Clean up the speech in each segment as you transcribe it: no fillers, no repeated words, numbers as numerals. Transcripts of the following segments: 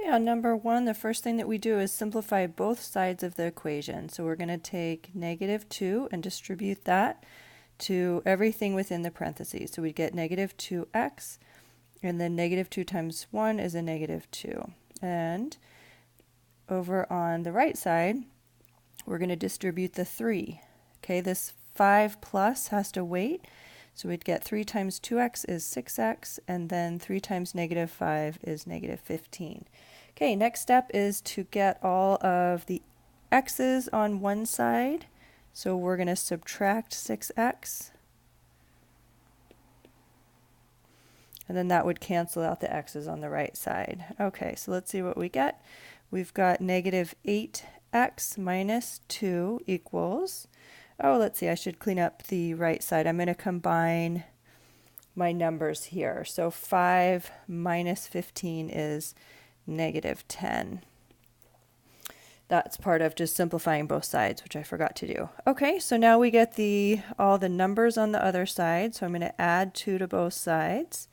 on number 1, the first thing that we do is simplify both sides of the equation. So we're going to take -2 and distribute that to everything within the parentheses. So we get -2x, and then -2 times 1 is a -2. And over on the right side, we're going to distribute the 3. Okay, this 5 plus has to wait. So we'd get 3 times 2x is 6x, and then 3 times -5 is -15. Okay, next step is to get all of the x's on one side. So we're going to subtract 6x. And then that would cancel out the x's on the right side. Okay, so let's see what we get. We've got -8x minus 2 equals, oh, let's see, I should clean up the right side. I'm going to combine my numbers here. So 5 minus 15 is -10. That's part of just simplifying both sides, which I forgot to do. Okay, so now we get all the numbers on the other side. So I'm going to add 2 to both sides.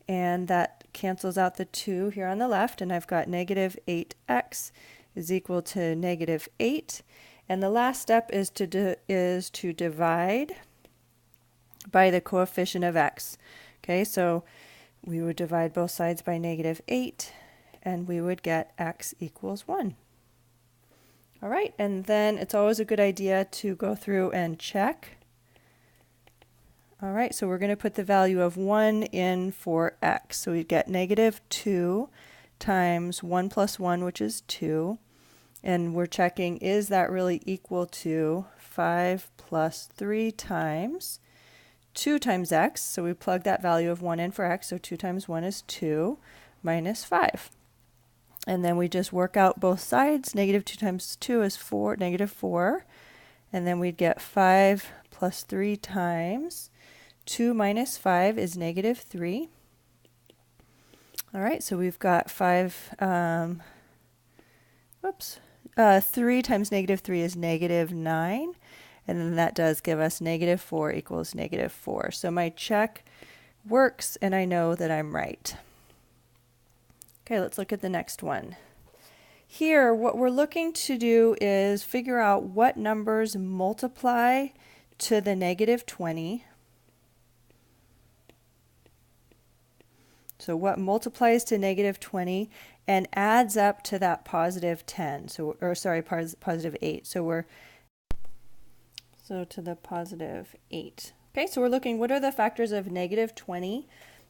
And that cancels out the 2 here on the left. And I've got -8x is equal to -8. And the last step is to divide by the coefficient of x. Okay, so we would divide both sides by -8, and we would get x equals 1. All right, and then it's always a good idea to go through and check. All right, so we're going to put the value of 1 in for x. So we get -2 times 1 plus 1, which is 2. And we're checking, is that really equal to 5 plus 3 times 2 times x? So we plug that value of 1 in for x, so 2 times 1 is 2, minus 5. And then we just work out both sides. -2 times 2 is -4. And then we'd get 5 plus 3 times 2 minus 5 is -3. All right, so we've got 3 times -3 is -9, and then that does give us -4 equals -4. So my check works, and I know that I'm right. Okay, let's look at the next one. Here, what we're looking to do is figure out what numbers multiply to the -20. So what multiplies to -20 and adds up to that +10, positive 8. So to the +8. Okay, so we're looking, what are the factors of -20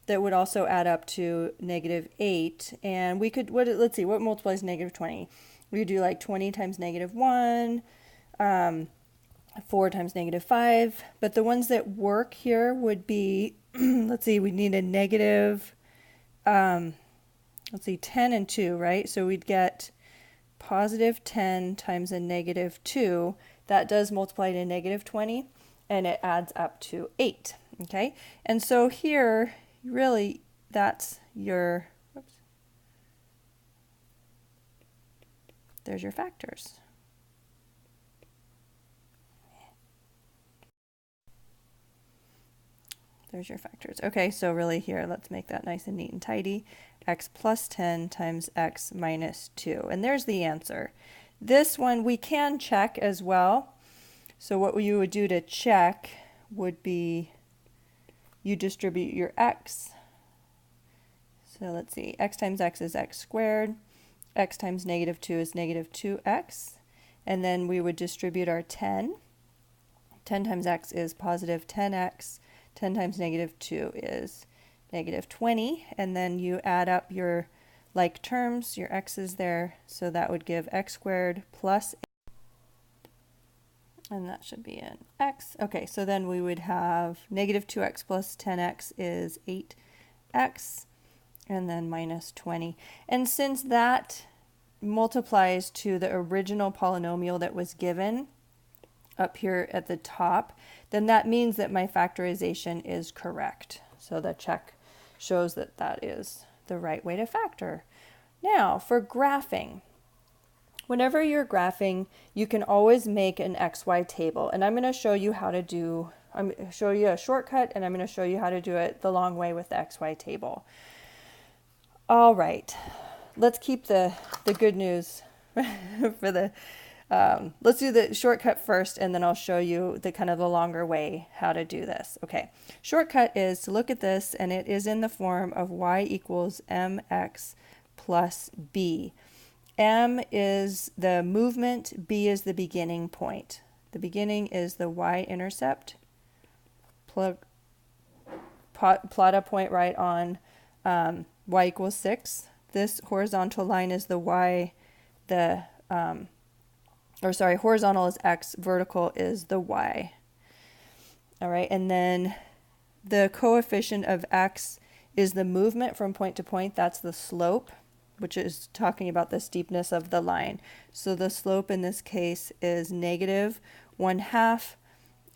that would also add up to -8? And we could, let's see, what multiplies -20? We could do like 20 times -1, 4 times -5, but the ones that work here would be, let's see, we need a -10 and 2, right? So we'd get +10 times a -2. That does multiply to -20, and it adds up to 8, okay? And so here, really, that's your, there's your factors. There's your factors. Okay, so really here, let's make that nice and neat and tidy. X plus 10 times x minus 2. And there's the answer. This one we can check as well. So what you would do to check would be you distribute your x. So let's see, x times x is x squared. X times -2 is -2x. And then we would distribute our 10. 10 times x is positive 10x. 10 times -2 is -20, and then you add up your like terms, your x's there, so that would give x squared plus 8, and that should be an x. Okay, so then we would have -2x plus 10x is 8x, and then minus 20. And since that multiplies to the original polynomial that was given up here at the top, then that means that my factorization is correct. So the check shows that that is the right way to factor. Now, for graphing. Whenever you're graphing, you can always make an XY table. And I'm going to show you how to do, I'm going to show you a shortcut, and I'm going to show you how to do it the long way with the XY table. All right, let's keep the good news for the, let's do the shortcut first, and then I'll show you the kind of the longer way how to do this. Okay, shortcut is to look at this, and it is in the form of y equals mx plus b. M is the movement, b is the beginning point. The beginning is the y-intercept. Plot a point right on y equals 6. This horizontal line is the y, horizontal is x, vertical is the y. All right, and then the coefficient of x is the movement from point to point. That's the slope, which is talking about the steepness of the line. So the slope in this case is -1/2,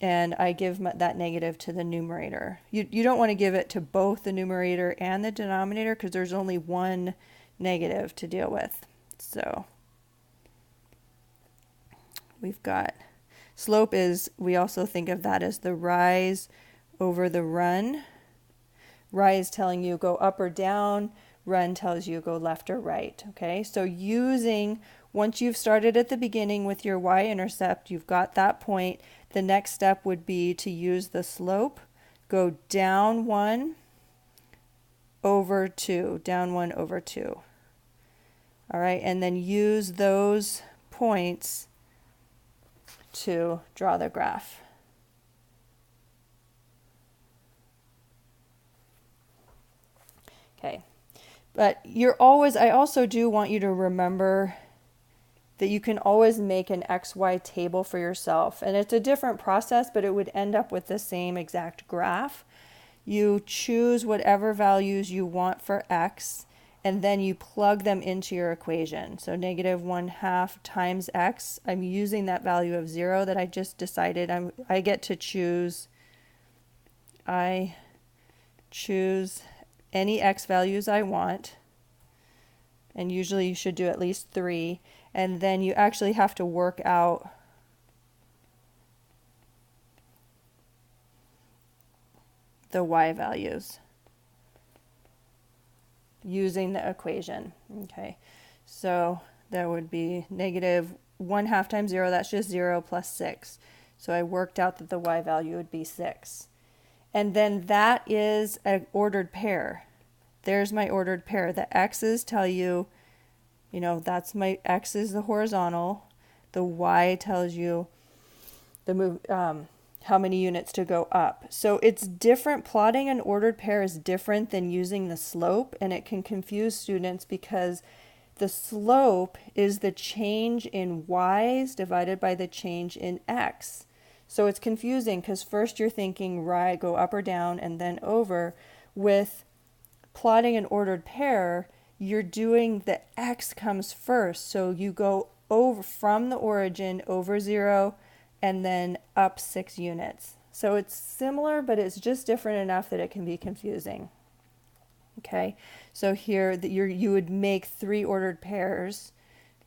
and I give that negative to the numerator. You don't want to give it to both the numerator and the denominator because there's only one negative to deal with. So we've got slope is, we also think of that as the rise over the run. Rise telling you go up or down, run tells you go left or right. Okay, so once you've started at the beginning with your y-intercept, you've got that point. The next step would be to use the slope, go down 1 over 2, down 1 over 2. All right, and then use those points to draw the graph. Okay. But I also do want you to remember that you can always make an XY table for yourself. And it's a different process, but it would end up with the same exact graph. You choose whatever values you want for x, and then you plug them into your equation. So -1/2 times x, I'm using that value of 0 that I just decided. I get to choose. I choose any x values I want, and usually you should do at least 3, and then you actually have to work out the y values using the equation. Okay, so that would be -1/2 times 0, that's just 0 plus 6. So I worked out that the y value would be 6. And then that is an ordered pair. There's my ordered pair. The x's tell you, that's my x is the horizontal. The y tells you how many units to go up. So it's different. Plotting an ordered pair is different than using the slope, and it can confuse students because the slope is the change in y's divided by the change in x. So it's confusing because first you're thinking right, go up or down and then over. With plotting an ordered pair, you're doing the x comes first. So you go over from the origin over 0 and then up 6 units. So it's similar, but it's just different enough that it can be confusing. Okay, so here you would make 3 ordered pairs.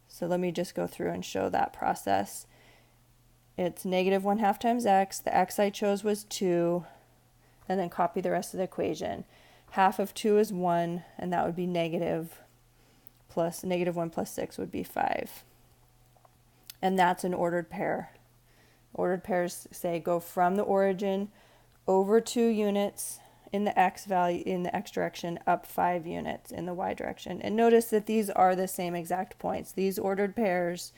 So let me just go through and show that process. It's -1/2 times x. The x I chose was 2, and then copy the rest of the equation. Half of 2 is 1, and that would be negative, plus -1 plus 6 would be 5. And that's an ordered pair. Ordered pairs say go from the origin over 2 units in the x value in the x direction, up 5 units in the y direction. And notice that these are the same exact points. These ordered pairs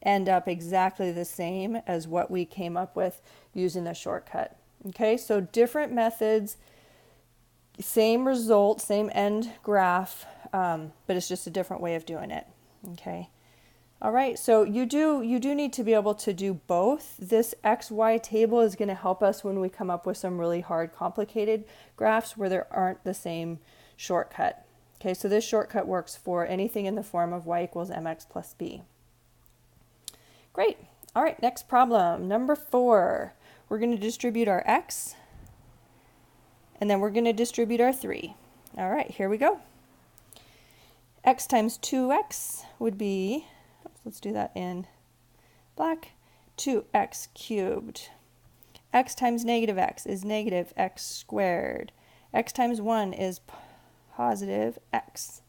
end up exactly the same as what we came up with using the shortcut. Okay, so different methods, same result, same end graph, but it's just a different way of doing it. Okay. All right, so you do need to be able to do both. This XY table is going to help us when we come up with some really hard, complicated graphs where there aren't the same shortcut. Okay, so this shortcut works for anything in the form of y equals mx plus b. Great. All right, next problem, number 4. We're going to distribute our x, and then we're going to distribute our 3. All right, here we go. X times 2x would be, let's do that in black, 2x cubed. X times negative x is negative x squared. X times 1 is positive x.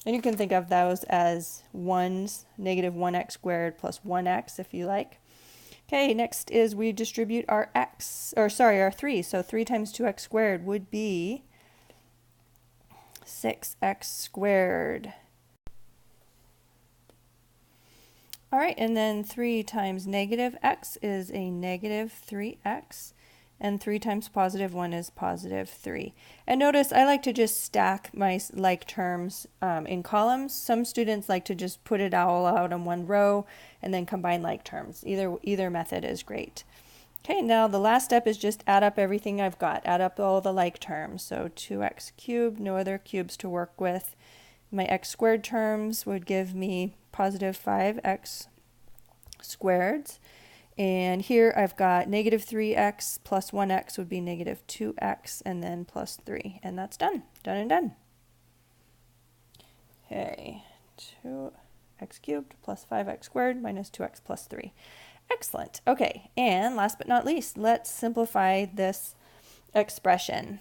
And you can think of those as ones, negative 1x squared plus 1x if you like. Okay, next is we distribute our x, or sorry, our 3. So 3 times 2x squared would be 6x squared. All right, and then 3 times negative x is a negative 3x, and 3 times positive 1 is positive 3. And notice I like to just stack my like terms in columns. Some students like to just put it all out in one row and then combine like terms. Either method is great. Okay, now the last step is just add up everything I've got. Add up all the like terms. So 2x cubed, no other cubes to work with. My x squared terms would give me positive 5x squared. And here I've got negative 3x plus 1x would be negative 2x and then plus 3. And that's done. Done and done. Okay, 2x cubed plus 5x squared minus 2x plus 3. Excellent. Okay, and last but not least, let's simplify this expression.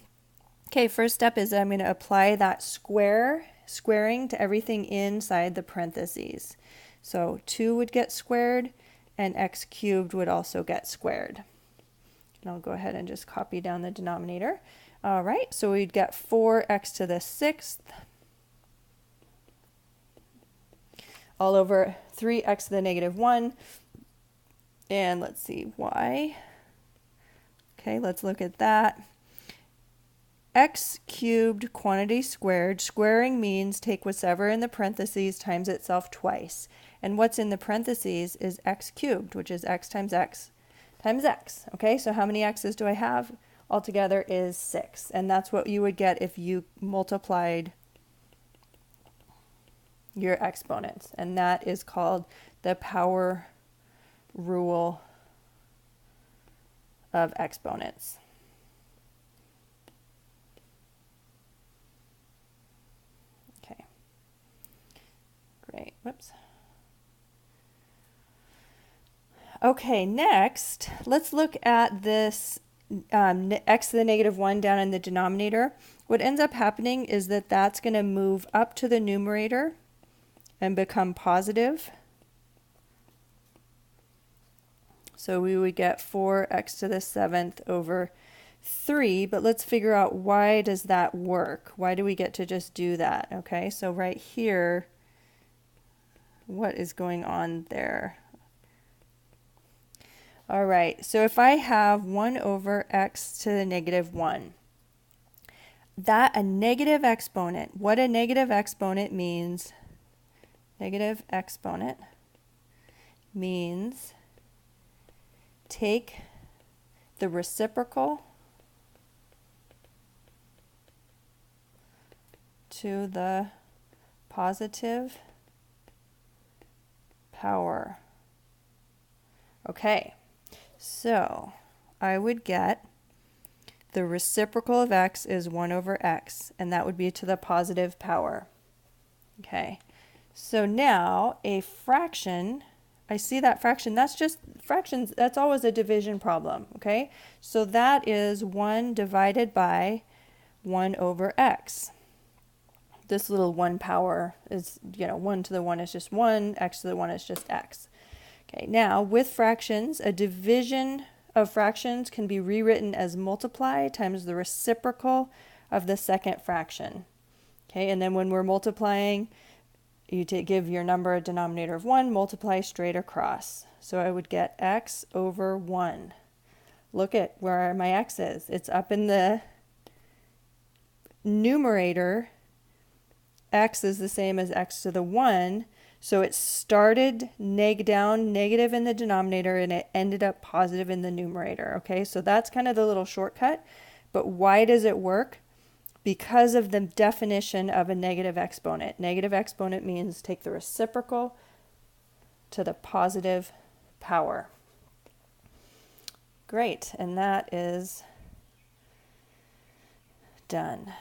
Okay, first step is I'm going to apply that squaring to everything inside the parentheses. So 2 would get squared, and x cubed would also get squared. And I'll go ahead and just copy down the denominator. All right, so we'd get 4x to the 6th all over 3x to the negative 1. And let's see, y. Okay, let's look at that. X cubed quantity squared. Squaring means take whatever in the parentheses times itself twice. And what's in the parentheses is x cubed, which is x times x times x. Okay, so how many x's do I have? Altogether is 6. And that's what you would get if you multiplied your exponents. And that is called the power rule of exponents. Okay, great. Whoops. Okay, next, let's look at this x to the negative 1 down in the denominator. What ends up happening is that that's going to move up to the numerator and become positive. So we would get 4x to the 7th over 3, but let's figure out why does that work? Why do we get to just do that? Okay, so right here, what is going on there? All right, so if I have 1 over x to the negative 1, that a negative exponent, what a negative exponent means, negative exponent means take the reciprocal to the positive power. Okay, so I would get the reciprocal of x is 1 over x, and that would be to the positive power. Okay, so now a fraction, I see that fraction, that's just fractions, that's always a division problem, okay? So that is 1 divided by 1 over x. This little 1 power is, 1 to the 1 is just 1, x to the 1 is just x. Okay, now with fractions, a division of fractions can be rewritten as multiply times the reciprocal of the second fraction. Okay, and then when we're multiplying, you give your number a denominator of 1, multiply straight across. So I would get x over 1. Look at where my x is. It's up in the numerator. X is the same as x to the 1. So it started down negative in the denominator and it ended up positive in the numerator. Okay, so that's kind of the little shortcut. But why does it work? Because of the definition of a negative exponent. Negative exponent means take the reciprocal to the positive power. Great, and that is done.